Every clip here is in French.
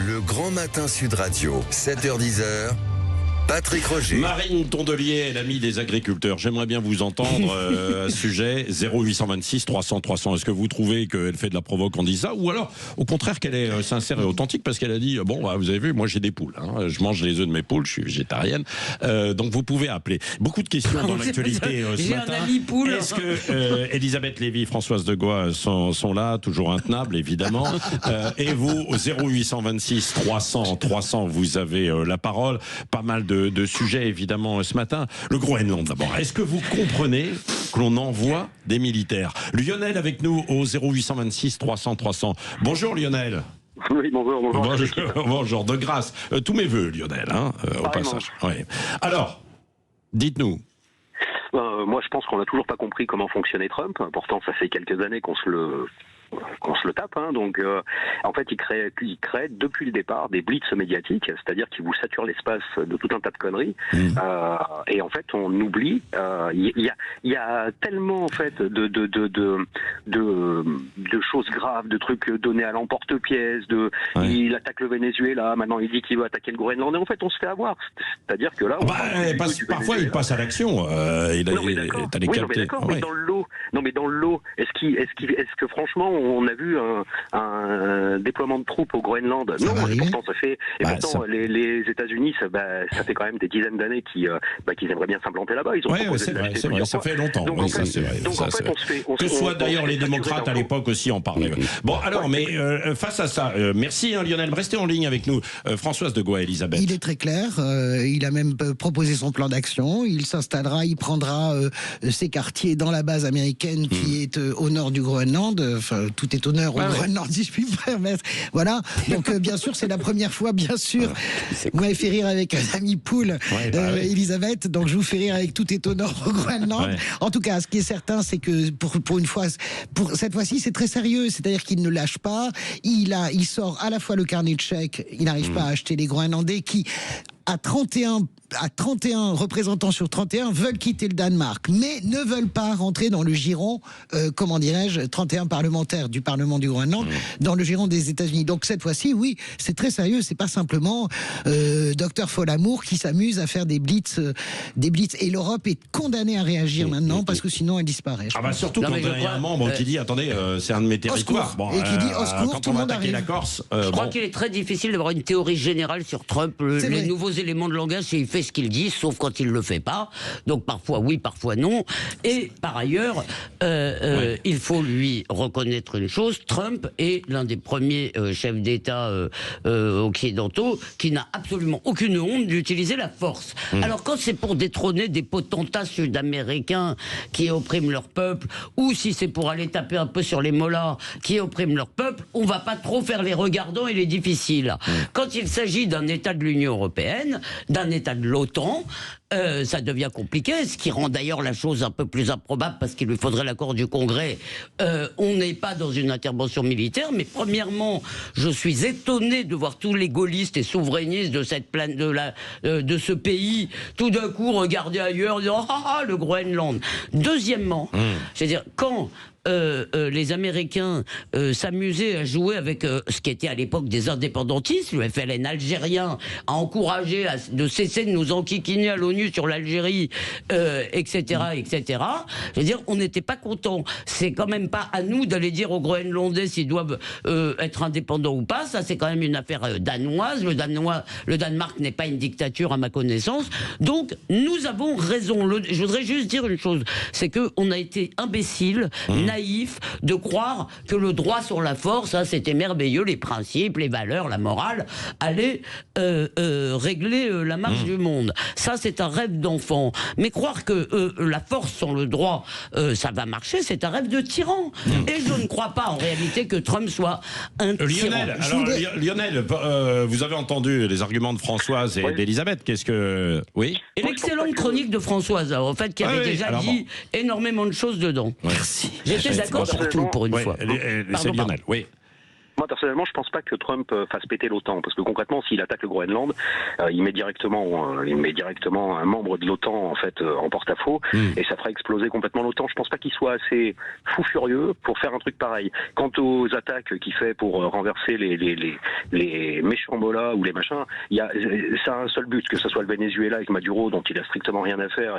Le Grand Matin Sud Radio, 7h-10h. Patrick Roger. Marine Tondelier, l'amie des agriculteurs. J'aimerais bien vous entendre à ce sujet. 0826 300 300. Est-ce que vous trouvez qu'elle fait de la provoque en disant ça, ou alors au contraire qu'elle est sincère et authentique parce qu'elle a dit bon bah, vous avez vu, moi j'ai des poules, hein, je mange les œufs de mes poules, je suis végétarienne. Donc vous pouvez appeler. Beaucoup de questions dans l'actualité ce matin. Un ami poule. Est-ce que Elisabeth Lévy, Françoise de Gois sont là, toujours intenables évidemment. Et vous, au 0826 300 300, vous avez la parole. Pas mal de sujets évidemment ce matin. Le Groenland d'abord. Est-ce que vous comprenez que l'on envoie des militaires? Lionel avec nous au 0826 300 300. Bonjour Lionel. Oui, bonjour. Bonjour, de grâce. Tous mes vœux Lionel, hein, au passage. Ouais. Alors, dites-nous. Moi je pense qu'on n'a toujours pas compris comment fonctionnait Trump. Pourtant ça fait quelques années qu'on se le tape, hein. Donc en fait il crée depuis le départ des blitz médiatiques, c'est-à-dire qu'il vous sature l'espace de tout un tas de conneries, et en fait on oublie, il y a tellement en fait de choses graves, de trucs donnés à l'emporte-pièce, il attaque le Venezuela, maintenant il dit qu'il veut attaquer le Groenland, et en fait on se fait avoir, c'est-à-dire que là parfois il passe à l'action, il est allé capter. Mais dans le lot, est-ce que franchement on a vu un déploiement de troupes au Groenland? Non, pourtant ça fait. Et pourtant les États-Unis, ça fait quand même des dizaines d'années qu'ils aimeraient bien s'implanter là-bas. Ils ont c'est vrai, ça fait longtemps. Donc, oui, ça c'est vrai. Donc en fait, que soit d'ailleurs les démocrates à l'époque aussi en parlaient. Bon, alors, mais face à ça, merci Lionel, restez en ligne avec nous. Françoise de Gois, Elisabeth. Il est très clair. Il a même proposé son plan d'action. Il s'installera, il prendra ses quartiers dans la base américaine qui est au nord du Groenland. Enfin, tout est honneur au Groenland, si je puis me permettre. Voilà. Donc, bien sûr, c'est la première fois, bien sûr. Vous m'avez fait rire avec un ami poule, Elisabeth. Donc, je vous fais rire avec tout est honneur au Groenland. En tout cas, ce qui est certain, c'est que pour une fois, pour cette fois-ci, c'est très sérieux. C'est-à-dire qu'il ne lâche pas. Il sort à la fois le carnet de chèques. Il n'arrive pas à acheter les Groenlandais qui, à 31 représentants sur 31 veulent quitter le Danemark, mais ne veulent pas rentrer dans le giron, 31 parlementaires du Parlement du Groenland, dans le giron des États-Unis. Donc cette fois-ci, oui, c'est très sérieux. C'est pas simplement Dr Folamour qui s'amuse à faire des blitz. Et l'Europe est condamnée à réagir maintenant parce que sinon elle disparaît. Surtout quand il y a un membre qui dit attendez, c'est un de mes territoires. Et qui dit au secours, quand tout on le va monde attaquer arrive. la Corse. Je crois qu'il est très difficile d'avoir une théorie générale sur Trump. Les nouveaux éléments de langage, c'est il fait ce qu'il dit, sauf quand il le fait pas. Donc parfois oui, parfois non. Et par ailleurs, il faut lui reconnaître une chose, Trump est l'un des premiers chefs d'État occidentaux qui n'a absolument aucune honte d'utiliser la force. Alors quand c'est pour détrôner des potentats sud-américains qui oppriment leur peuple, ou si c'est pour aller taper un peu sur les mollahs qui oppriment leur peuple, on va pas trop faire les regardants et les difficiles. Quand il s'agit d'un État de l'Union européenne, d'un État de l'OTAN, ça devient compliqué, ce qui rend d'ailleurs la chose un peu plus improbable parce qu'il lui faudrait l'accord du Congrès. On n'est pas dans une intervention militaire, mais premièrement, je suis étonné de voir tous les gaullistes et souverainistes de cette de ce pays tout d'un coup regarder ailleurs, dire le Groenland. Deuxièmement, c'est-à-dire quand les Américains s'amusaient à jouer avec ce qui était à l'époque des indépendantistes, le FLN algérien a encouragé de cesser de nous enquiquiner à l'ONU sur l'Algérie, etc., etc. Je veux dire, on n'était pas contents. C'est quand même pas à nous d'aller dire aux Groenlandais s'ils doivent être indépendants ou pas. Ça, c'est quand même une affaire danoise. Le Danemark n'est pas une dictature à ma connaissance. Donc, nous avons raison. Je voudrais juste dire une chose, c'est qu'on a été imbéciles, naïf de croire que le droit sur la force, c'était merveilleux, les principes, les valeurs, la morale allaient régler la marche du monde. Ça, c'est un rêve d'enfant. Mais croire que la force sans le droit, ça va marcher, c'est un rêve de tyran. Et je ne crois pas en réalité que Trump soit un tyran. Lionel, vous avez entendu les arguments de Françoise et d'Elisabeth. Qu'est-ce que... Oui. Et l'excellente chronique de Françoise, en fait, qui avait déjà dit énormément de choses dedans. Merci. J'étais d'accord sur tout, pour une fois. C'est Lionel, oui. Moi, personnellement, je pense pas que Trump fasse péter l'OTAN, parce que concrètement, s'il attaque le Groenland, il met directement un membre de l'OTAN en fait en porte-à-faux, et ça fera exploser complètement l'OTAN. Je pense pas qu'il soit assez fou furieux pour faire un truc pareil. Quant aux attaques qu'il fait pour renverser les méchants mollahs ou les machins, ça a un seul but, que ce soit le Venezuela avec Maduro, dont il a strictement rien à faire,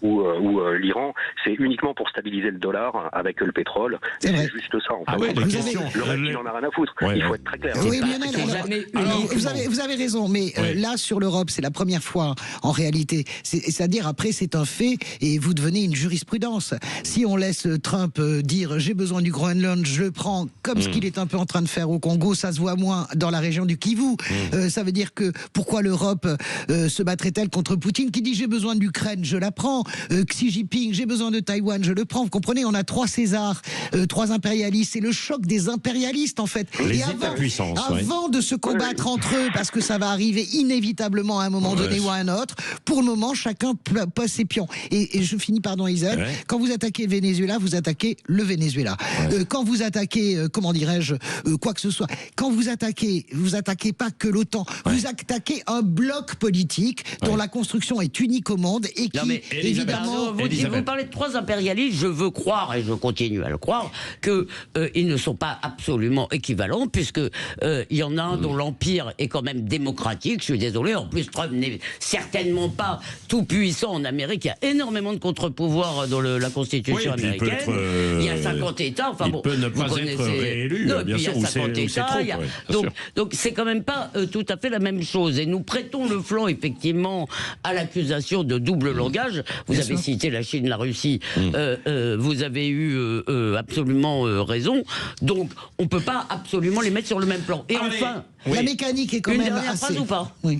ou l'Iran, c'est uniquement pour stabiliser le dollar avec le pétrole. C'est juste ça, en fait. Ah ouais, le reste, il en a rien à foutre. Il faut être très clair. Oui, vous avez raison, mais là, sur l'Europe, c'est la première fois, en réalité. C'est-à-dire, après, c'est un fait, et vous devenez une jurisprudence. Si on laisse Trump dire « j'ai besoin du Groenland, je le prends », comme ce qu'il est un peu en train de faire au Congo, ça se voit moins dans la région du Kivu. Ça veut dire que, pourquoi l'Europe se battrait-elle contre Poutine, qui dit « j'ai besoin de l'Ukraine, je la prends ». Xi Jinping, j'ai besoin de Taïwan, je le prends. Vous comprenez, on a 3 Césars, 3 impérialistes. C'est le choc des impérialistes, en fait. Les et États-puissance, avant de se combattre entre eux, parce que ça va arriver inévitablement à un moment donné ou à un autre, pour le moment, chacun pose ses pions. Et je finis, pardon, Isaac, quand vous attaquez le Venezuela, vous attaquez le Venezuela. Quand vous attaquez, comment dirais-je, quoi que ce soit, quand vous attaquez pas que l'OTAN, vous attaquez un bloc politique dont la construction est unique au monde et qui, évidemment... Vous parlez de 3 impérialistes, je veux croire, et je continue à le croire, qu'ils ne sont pas absolument équivalents, puisque il y en a un dont l'empire est quand même démocratique, je suis désolé, en plus Trump n'est certainement pas tout puissant en Amérique, il y a énormément de contre-pouvoirs dans la Constitution américaine, il y a 50 États, enfin bon, peut ne pas être réélu, bien sûr, il y a 50 États, donc c'est quand même pas tout à fait la même chose, et nous prêtons le flanc effectivement à l'accusation de double langage. Vous avez cité la Chine, la Russie, vous avez eu absolument raison, donc on ne peut pas absolument les mettre sur le même plan. Et enfin, la mécanique est quand même dernière assez... phrase ou pas? Oui.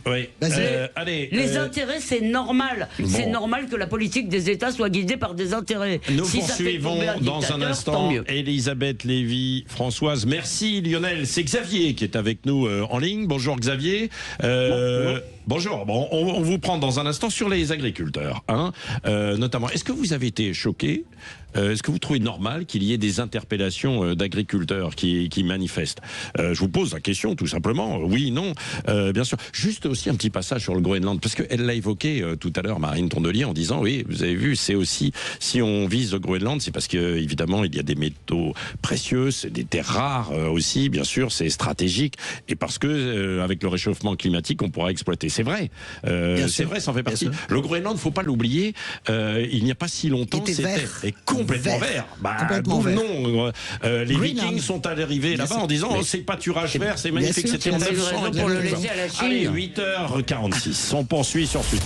Les intérêts, c'est normal. C'est normal que la politique des États soit guidée par des intérêts. Nous si poursuivons dans un instant Elisabeth Lévy, Françoise. Merci Lionel. C'est Xavier qui est avec nous en ligne. Bonjour Xavier. Bonjour. Bon, on vous prend dans un instant sur les agriculteurs, notamment. Est-ce que vous avez été choqué? Est-ce que vous trouvez normal qu'il y ait des interpellations d'agriculteurs qui manifestent? Je vous pose la question tout simplement. Oui, non, bien sûr. Juste aussi un petit passage sur le Groenland, parce qu'elle l'a évoqué tout à l'heure, Marine Tondelier, en disant oui, vous avez vu, c'est aussi, si on vise le Groenland, c'est parce que évidemment il y a des métaux précieux, c'est des terres rares aussi, bien sûr, c'est stratégique, et parce que avec le réchauffement climatique, on pourra exploiter. C'est vrai, c'est vrai, ça en fait partie. Le Groenland, faut pas l'oublier, il n'y a pas si longtemps, c'était complètement vert. Complètement vert. Non, les Vikings sont arrivés là-bas en disant c'est pâturage vert, c'est magnifique, c'était en 900. Pour le laisser à la Chine. Allez, 8h46, on poursuit sur Sud.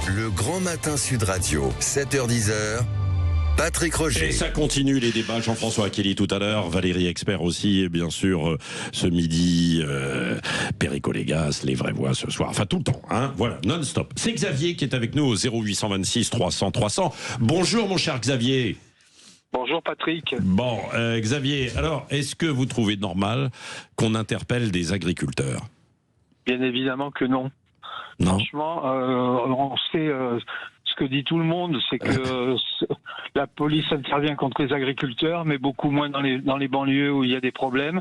Le Grand Matin Sud Radio, 7h10h. Patrick Roger. Et ça continue les débats. Jean-François Kelly tout à l'heure, Valérie Expert aussi, et bien sûr ce midi, Perico Légas, les vraies voix ce soir. Enfin tout le temps, voilà, non-stop. C'est Xavier qui est avec nous au 0826 300 300. Bonjour mon cher Xavier. Bonjour Patrick. Bon, Xavier, alors est-ce que vous trouvez normal qu'on interpelle des agriculteurs? Bien évidemment que non. Non. Franchement, on sait ce que dit tout le monde, c'est que la police intervient contre les agriculteurs, mais beaucoup moins dans les banlieues où il y a des problèmes.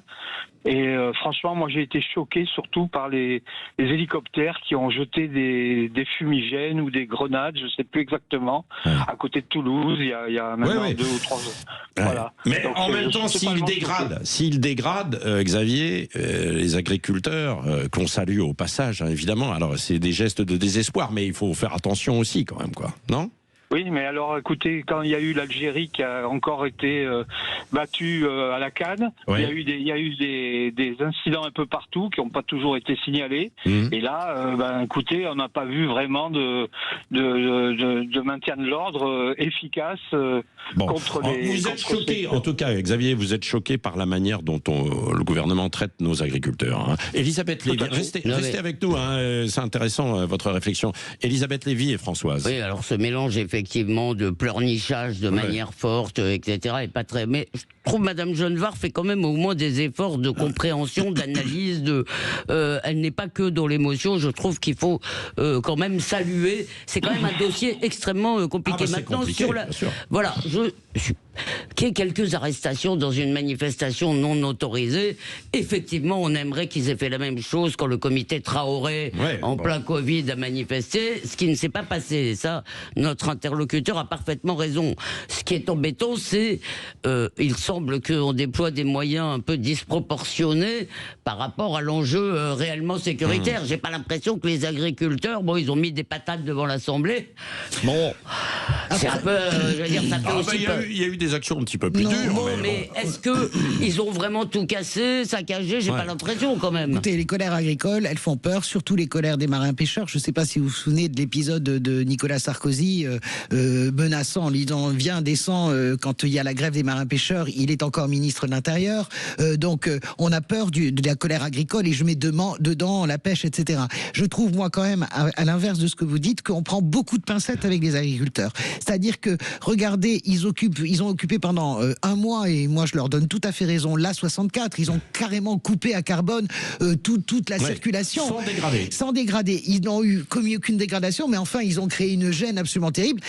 Et franchement, moi j'ai été choqué surtout par les hélicoptères qui ont jeté des fumigènes ou des grenades, je ne sais plus exactement, à côté de Toulouse, il y a maintenant 2 ou 3 ans. Voilà. Mais donc, en même temps, s'ils dégradent, Xavier, les agriculteurs, qu'on salue au passage, évidemment, alors c'est des gestes de désespoir, mais il faut faire attention aussi quand même, quoi, non ? Oui, mais alors écoutez, quand il y a eu l'Algérie qui a encore été battue à la canne, il y a eu des incidents un peu partout qui n'ont pas toujours été signalés. Et là, écoutez, on n'a pas vu vraiment de maintien de l'ordre efficace contre les... Vous êtes choqué, en tout cas, Xavier, vous êtes choqué par la manière dont le gouvernement traite nos agriculteurs. Elisabeth Lévy, restez avec nous, c'est intéressant votre réflexion. Elisabeth Lévy et Françoise. Oui, alors ce mélange effectivement de pleurnichage de manière forte, etc. est pas très... Mais je trouve Madame Genevard fait quand même au moins des efforts de compréhension, d'analyse. Elle n'est pas que dans l'émotion. Je trouve qu'il faut quand même saluer. C'est quand même un dossier extrêmement compliqué. Maintenant, compliqué, sur la... Voilà, je suis qu'il y ait quelques arrestations dans une manifestation non autorisée. Effectivement, on aimerait qu'ils aient fait la même chose quand le comité Traoré, plein Covid, a manifesté, ce qui ne s'est pas passé. Et ça, notre interlocuteur a parfaitement raison. Ce qui est embêtant, c'est il semble qu'on déploie des moyens un peu disproportionnés par rapport à l'enjeu réellement sécuritaire. J'ai pas l'impression que les agriculteurs, ils ont mis des patates devant l'Assemblée. Bon, c'est un peu, je veux dire, ça fait aussi il y a eu des actions un petit peu plus dures. Mais est-ce que ils ont vraiment tout cassé, saccagé? J'ai pas l'impression quand même. Écoutez, les colères agricoles, elles font peur, surtout les colères des marins-pêcheurs. Je ne sais pas si vous vous souvenez de l'épisode de Nicolas Sarkozy menaçant, en disant viens, descends, quand il y a la grève des marins-pêcheurs, il est encore ministre de l'Intérieur. Donc on a peur de la colère agricole et je mets dedans la pêche, etc. Je trouve, moi, quand même, à l'inverse de ce que vous dites, qu'on prend beaucoup de pincettes avec les agriculteurs. C'est-à-dire que, regardez, ils ont occupé pendant un mois, et moi je leur donne tout à fait raison, l'A64, ils ont carrément coupé à carbone toute la circulation. Sans dégrader. Ils n'ont commis aucune dégradation, mais enfin, ils ont créé une gêne absolument terrible.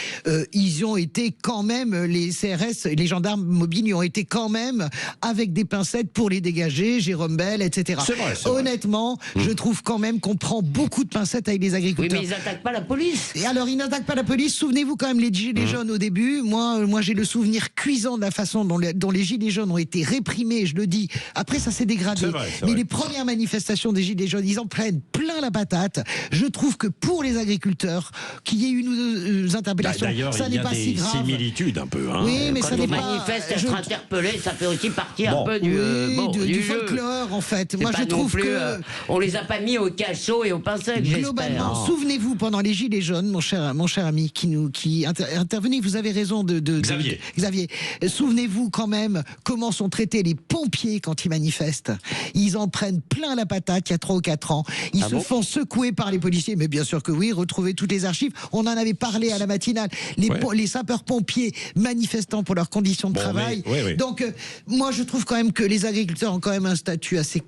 Ils ont été quand même, les CRS, les gendarmes mobiles, y ont été quand même avec des pincettes pour les dégager, Jérôme Bel, etc. C'est vrai. Honnêtement, je trouve quand même qu'on prend beaucoup de pincettes avec les agriculteurs. Oui, mais ils n'attaquent pas la police. Et alors, ils n'attaquent pas la police. Souvenez-vous quand même les gilets jaunes au début. Moi, j'ai le souvenir cuisant de la façon dont les gilets jaunes ont été réprimés, je le dis. Après, ça s'est dégradé. C'est vrai. Les premières manifestations des gilets jaunes, ils en prennent plein la patate. Je trouve que pour les agriculteurs, qu'il y ait une ou deux interpellations, ça n'est pas si grave. D'ailleurs, il y a des similitudes un peu. Oui, mais quand ça on n'est pas... manifeste, être interpellé, ça fait aussi partie un peu du folklore, en fait. Moi, je trouve que... on les a pas mis au cachot et au pincette, globalement, souvenez-vous, pendant les gilets jaunes, mon cher ami qui intervenait, vous avez raison Xavier. Souvenez-vous quand même comment sont traités les pompiers quand ils manifestent. Ils en prennent plein la patate il y a 3 ou 4 ans. Ils se font secouer par les policiers, mais bien sûr que oui, retrouvez toutes les archives. On en avait parlé à la matinale. Les sapeurs-pompiers manifestant pour leurs conditions de travail. Donc, moi, je trouve quand même que les agriculteurs ont quand même un statut assez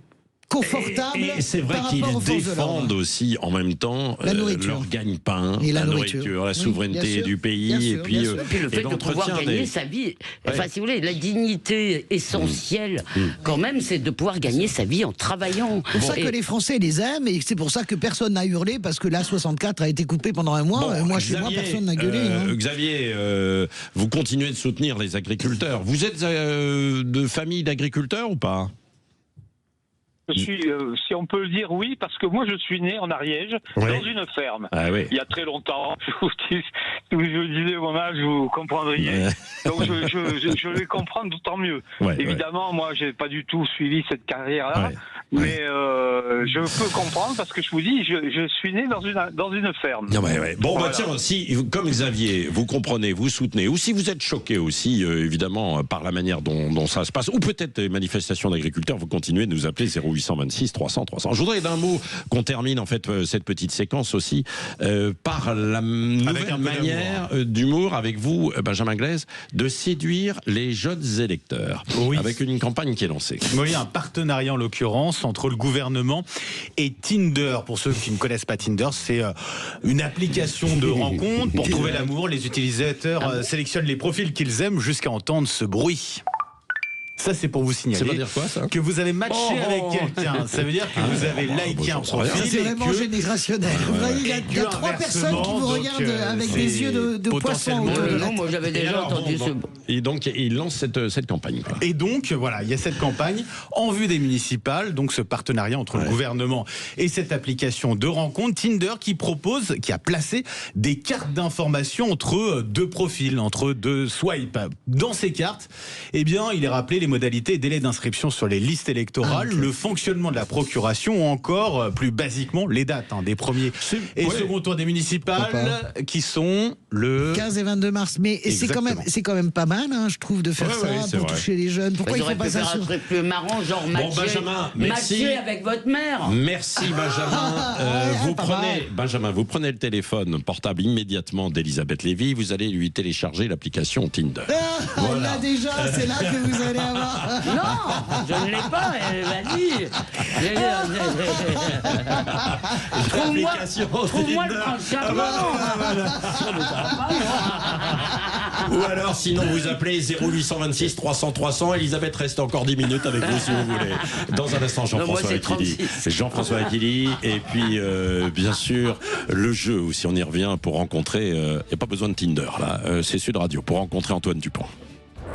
confortable. Et c'est vrai qu'ils défendent aussi en même temps leur gagne-pain, la nourriture, la souveraineté du pays, et puis le fait de pouvoir gagner sa vie. Enfin, si vous voulez, la dignité essentielle, quand même, c'est de pouvoir gagner sa vie en travaillant. C'est pour ça que les Français les aiment, et c'est pour ça que personne n'a hurlé, parce que l'A64 a été coupé pendant un mois. Moi, chez moi, personne n'a gueulé. Xavier, vous continuez de soutenir les agriculteurs. Vous êtes de famille d'agriculteurs ou pas ? Je suis, si on peut le dire, oui, parce que moi je suis né en Ariège, dans une ferme. Il y a très longtemps. Si je vous disais mon âge, vous comprendriez. Donc je vais comprendre d'autant mieux. Évidemment, moi j'ai pas du tout suivi cette carrière-là, mais je peux comprendre parce que je vous dis, je suis né dans une ferme. Bon, voilà. Tiens, si comme Xavier, vous comprenez, vous soutenez, ou si vous êtes choqué aussi, évidemment, par la manière dont ça se passe, ou peut-être les manifestations d'agriculteurs, vous continuez de nous appeler 0826 300 300. Je voudrais d'un mot qu'on termine en fait cette petite séquence aussi par la nouvelle manière d'humour avec vous, Benjamin Glaise, de séduire les jeunes électeurs avec une campagne qui est lancée. Oui, un partenariat en l'occurrence entre le gouvernement et Tinder. Pour ceux qui ne connaissent pas Tinder, c'est une application de rencontre pour trouver l'amour. Les utilisateurs sélectionnent les profils qu'ils aiment jusqu'à entendre ce bruit. Ça, c'est pour vous signaler. Ça veut dire quoi, ça ? Que vous avez matché avec quelqu'un. Ça veut dire que vous avez liké un profil. C'est vraiment générationnel. Il y a 3 personnes qui vous regardent avec des yeux de poisson. Non, moi j'avais déjà entendu ce... Et donc, il lance cette campagne. Et donc, voilà, il y a cette campagne en vue des municipales, donc ce partenariat entre le gouvernement et cette application de rencontre, Tinder, qui a placé des cartes d'information entre 2 profils, entre 2 swipes. Dans ces cartes, eh bien, il est rappelé les modalités et délais d'inscription sur les listes électorales, le fonctionnement de la procuration, ou encore, plus basiquement, les dates des premiers et second tours des municipales, qui sont le 15 et 22 mars. Mais c'est quand même pas mal, je trouve, de faire ça pour toucher les jeunes. Pourquoi ils font pas ça sur... un truc plus marrant, genre matcher avec votre mère. Merci Benjamin. Vous prenez le téléphone portable immédiatement d'Elisabeth Lévy, vous allez lui télécharger l'application Tinder. Là déjà, c'est là que vous allez avoir... Non, je ne l'ai pas, elle m'a dit. Trouve-moi le prince charmant. Ou alors, sinon, vous appelez 0826 300 300. Elisabeth reste encore 10 minutes avec vous si vous voulez. Dans un instant, Jean-François Aquili. Jean-François Aquili. Et puis, bien sûr, le jeu, ou si on y revient, pour rencontrer, il n'y a pas besoin de Tinder, là. C'est Sud Radio, pour rencontrer Antoine Dupont.